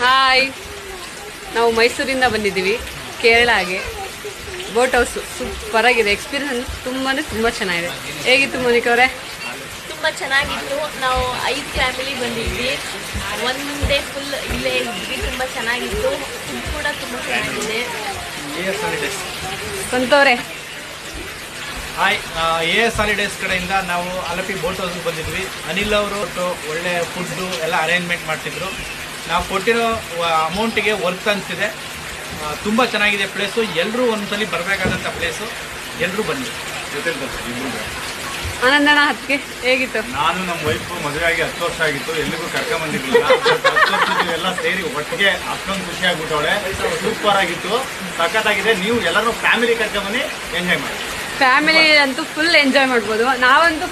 Hi, ನಾವು ಮೈಸೂರಿಂದ ಬಂದಿದ್ದೀವಿ ಕೇರಳಗೆ. ಬೋಟ್ ಹೌಸ್ ಸೂಪರ್ ಆಗಿದೆ. ಎಕ್ಸ್ಪೀರಿಯನ್ಸ್ ತುಂಬ ಚೆನ್ನಾಗಿದೆ. ಹೇಗಿತ್ತು ಮೋನಿಕಾ ಅವರೇ? ತುಂಬ ಚೆನ್ನಾಗಿತ್ತು. ನಾವು 5 ಫ್ಯಾಮಿಲಿ ಬಂದಿದ್ವಿ. 1 ಡೇ ಫುಲ್ ಇಲ್ಲೇ ಇದ್ವಿ. ತುಂಬ ಚೆನ್ನಾಗಿತ್ತು. ಫುಡ್ ಕೂಡ ತುಂಬ ಚೆನ್ನಾಗಿದೆ. ಸ್ವಂತವ್ರೆ ಹಾಯ್, AS ಹಾಲಿಡೇಸ್ ಕಡೆಯಿಂದ ನಾವು ಅಲಪಿ ಬೋಟ್ ಹೌಸ್ಗೆ ಬಂದಿದ್ವಿ. ಅನಿಲ್ ಅವರು ಒಳ್ಳೆ ಫುಡ್ಡು ಎಲ್ಲ ಅರೇಂಜ್ಮೆಂಟ್ ಮಾಡ್ತಿದ್ರು. ನಾವು ಕೊಟ್ಟಿರೋ ಅಮೌಂಟಿಗೆ ವರ್ತ್ ಅನಿಸಿದೆ. ತುಂಬ ಚೆನ್ನಾಗಿದೆ ಪ್ಲೇಸು. ಎಲ್ಲರೂ ಒಂದ್ಸಲಿ ಬರಬೇಕಾದಂಥ ಪ್ಲೇಸು. ಎಲ್ಲರೂ ಬನ್ನಿ. ಆನಂದಣ್ಣ ಹತ್ತಿಗೆ ಹೇಗಿತ್ತು? ನಾನು ನಮ್ಮ ವೈಫ್ ಮದುವೆ ಆಗಿ 10 ವರ್ಷ ಆಗಿತ್ತು. ಎಲ್ಲಿಗೂ ಕರ್ಕೊಂಬಂದಿರಲಿಲ್ಲ. 10 ವರ್ಷ ಎಲ್ಲ ಸೇರಿ ಒಟ್ಟಿಗೆ ಅಷ್ಟೊಂದು ಖುಷಿ ಆಗ್ಬಿಟ್ಟವಳೆ. ಸೂಪರ್ ಆಗಿತ್ತು, ಸಖತ್ತಾಗಿದೆ. ನೀವು ಎಲ್ಲರೂ ಫ್ಯಾಮಿಲಿ ಕರ್ಕೊಂಬನ್ನಿ, ಎಂಜಾಯ್ ಮಾಡಿ. ಫ್ಯಾಮಿಲಿ ಅಂತೂ ಫುಲ್ ಎಂಜಾಯ್ ಮಾಡ್ಬೋದು. ನಾವಂತೂ